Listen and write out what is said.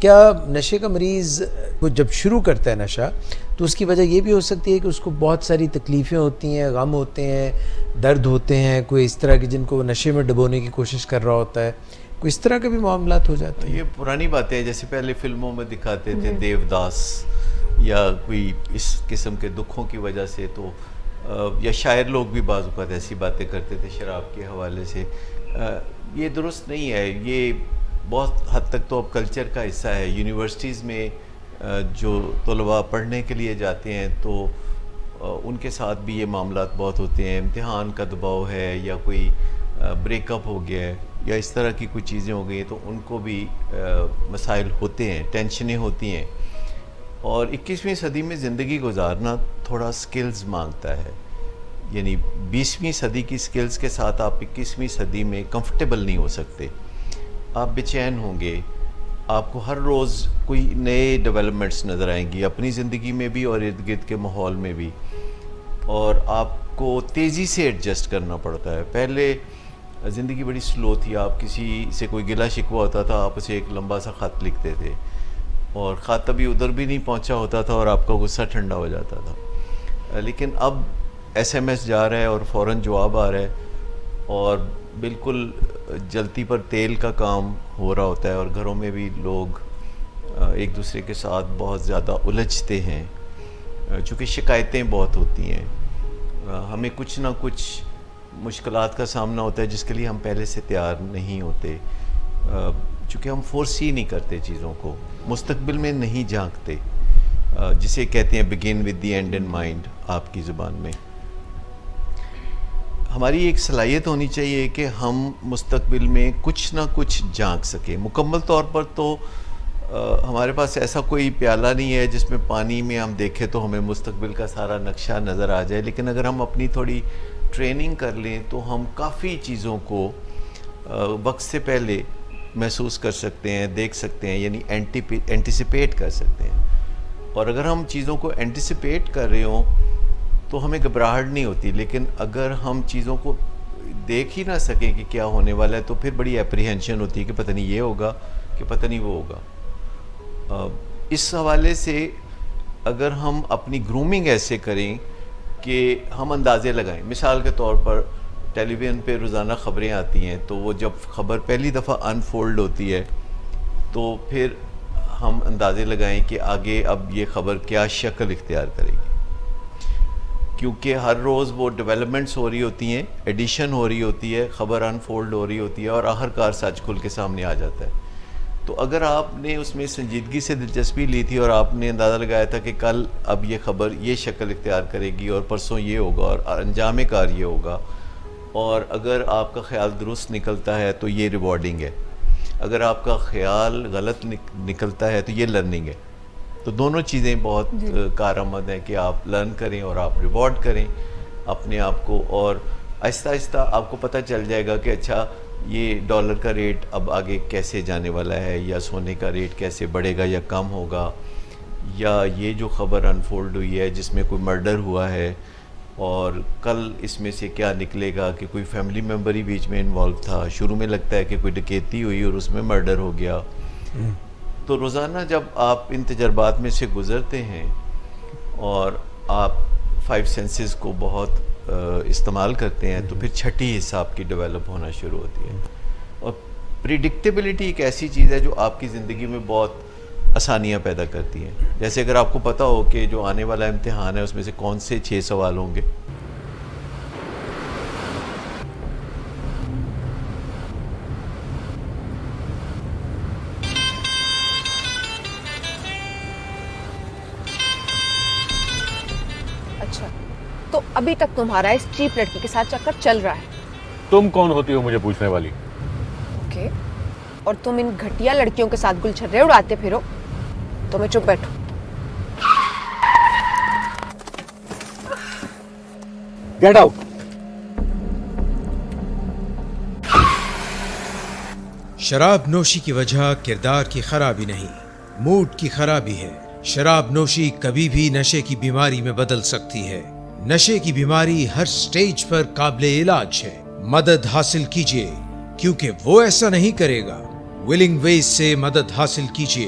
کیا نشے کا مریض وہ جب شروع کرتا ہے نشہ تو اس کی وجہ یہ بھی ہو سکتی ہے کہ اس کو بہت ساری تکلیفیں ہوتی ہیں, غم ہوتے ہیں, درد ہوتے ہیں, کوئی اس طرح کے جن کو وہ نشے میں ڈبونے کی کوشش کر رہا ہوتا ہے, کوئی اس طرح کے بھی معاملات ہو جاتے ہیں؟ یہ پرانی باتیں ہیں, جیسے پہلے فلموں میں دکھاتے تھے دیوداس یا کوئی اس قسم کے دکھوں کی وجہ سے, تو یا شاعر لوگ بھی بعض اوقات ایسی باتیں کرتے تھے شراب کے حوالے سے. یہ درست نہیں ہے. یہ بہت حد تک تو اب کلچر کا حصہ ہے. یونیورسٹیز میں جو طلباء پڑھنے کے لیے جاتے ہیں تو ان کے ساتھ بھی یہ معاملات بہت ہوتے ہیں. امتحان کا دباؤ ہے یا کوئی بریک اپ ہو گیا ہے یا اس طرح کی کوئی چیزیں ہو گئی ہیں تو ان کو بھی مسائل ہوتے ہیں, ٹینشنیں ہوتی ہیں. اور 21ویں صدی میں زندگی گزارنا تھوڑا سکلز مانگتا ہے. یعنی 20ویں صدی کی سکلز کے ساتھ آپ 21ویں صدی میں کمفرٹیبل نہیں ہو سکتے. آپ بے چین ہوں گے, آپ کو ہر روز کوئی نئے ڈیولپمنٹس نظر آئیں گی اپنی زندگی میں بھی اور ارد گرد کے ماحول میں بھی, اور آپ کو تیزی سے ایڈجسٹ کرنا پڑتا ہے. پہلے زندگی بڑی سلو تھی. آپ کسی سے کوئی گلہ شکوہ ہوتا تھا, آپ اسے ایک لمبا سا خط لکھتے تھے اور خط ابھی ادھر بھی نہیں پہنچا ہوتا تھا اور آپ کا غصہ ٹھنڈا ہو جاتا تھا. لیکن اب ایس ایم ایس جا رہا ہے اور فوراً جواب آ رہا ہے اور بالکل جلتی پر تیل کا کام ہو رہا ہوتا ہے, اور گھروں میں بھی لوگ ایک دوسرے کے ساتھ بہت زیادہ الجھتے ہیں چونکہ شکایتیں بہت ہوتی ہیں. ہمیں کچھ نہ کچھ مشکلات کا سامنا ہوتا ہے جس کے لیے ہم پہلے سے تیار نہیں ہوتے, چونکہ ہم فورس ہی نہیں کرتے چیزوں کو, مستقبل میں نہیں جھانکتے, جسے کہتے ہیں begin with the end in mind آپ کی زبان میں. ہماری ایک صلاحیت ہونی چاہیے کہ ہم مستقبل میں کچھ نہ کچھ جھانک سکیں. مکمل طور پر تو ہمارے پاس ایسا کوئی پیالہ نہیں ہے جس میں پانی میں ہم دیکھیں تو ہمیں مستقبل کا سارا نقشہ نظر آ جائے, لیکن اگر ہم اپنی تھوڑی ٹریننگ کر لیں تو ہم کافی چیزوں کو وقت سے پہلے محسوس کر سکتے ہیں, دیکھ سکتے ہیں, یعنی اینٹیسپیٹ کر سکتے ہیں. اور اگر ہم چیزوں کو اینٹیسپیٹ کر رہے ہوں تو ہمیں گھبراہٹ نہیں ہوتی, لیکن اگر ہم چیزوں کو دیکھ ہی نہ سکیں کہ کیا ہونے والا ہے تو پھر بڑی اپریہنشن ہوتی ہے کہ پتہ نہیں یہ ہوگا کہ پتہ نہیں وہ ہوگا. اس حوالے سے اگر ہم اپنی گرومنگ ایسے کریں کہ ہم اندازے لگائیں, مثال کے طور پر ٹیلی ویژن پہ روزانہ خبریں آتی ہیں تو وہ جب خبر پہلی دفعہ انفولڈ ہوتی ہے تو پھر ہم اندازے لگائیں کہ آگے اب یہ خبر کیا شکل اختیار کرے گی, کیونکہ ہر روز وہ ڈیولپمنٹس ہو رہی ہوتی ہیں, ایڈیشن ہو رہی ہوتی ہے, خبر انفولڈ ہو رہی ہوتی ہے اور آخرکار سچ کھل کے سامنے آ جاتا ہے. تو اگر آپ نے اس میں سنجیدگی سے دلچسپی لی تھی اور آپ نے اندازہ لگایا تھا کہ کل اب یہ خبر یہ شکل اختیار کرے گی اور پرسوں یہ ہوگا اور انجام کار یہ ہوگا, اور اگر آپ کا خیال درست نکلتا ہے تو یہ ریوارڈنگ ہے, اگر آپ کا خیال غلط نکلتا ہے تو یہ لرننگ ہے. تو دونوں چیزیں بہت کارآمد ہیں کہ آپ لرن کریں اور آپ ریوارڈ کریں اپنے آپ کو, اور آہستہ آہستہ آپ کو پتہ چل جائے گا کہ اچھا یہ ڈالر کا ریٹ اب آگے کیسے جانے والا ہے, یا سونے کا ریٹ کیسے بڑھے گا یا کم ہوگا, یا یہ جو خبر انفولڈ ہوئی ہے جس میں کوئی مرڈر ہوا ہے اور کل اس میں سے کیا نکلے گا کہ کوئی فیملی ممبر ہی بیچ میں انوالو تھا. شروع میں لگتا ہے کہ کوئی ڈکیتی ہوئی اور اس میں مرڈر ہو گیا. تو روزانہ جب آپ ان تجربات میں سے گزرتے ہیں اور آپ 5 سینسز کو بہت استعمال کرتے ہیں تو پھر چھٹی حصہ آپ کی ڈیولپ ہونا شروع ہوتی ہے. اور پریڈکٹیبلٹی ایک ایسی چیز ہے جو آپ کی زندگی میں بہت آسانیاں پیدا کرتی ہیں. جیسے اگر آپ کو پتہ ہو کہ جو آنے والا امتحان ہے اس میں سے کون سے 6 سوال ہوں گے, اچھا تو ابھی تک تمہارا اس چیپ لڑکی کے ساتھ چکر چل رہا ہے. تم کون ہوتی ہو مجھے پوچھنے والی؟ اوکے, اور تم ان گھٹیا لڑکیوں کے ساتھ گلچھرے اڑاتے پھرو تو میں چپ بیٹھوں. Get out. شراب نوشی کی وجہ کردار کی خرابی نہیں, موڈ کی خرابی ہے. شراب نوشی کبھی بھی نشے کی بیماری میں بدل سکتی ہے. نشے کی بیماری ہر سٹیج پر قابل علاج ہے. مدد حاصل کیجیے کیونکہ وہ ایسا نہیں کرے گا. ولنگ ویز سے مدد حاصل کیجیے.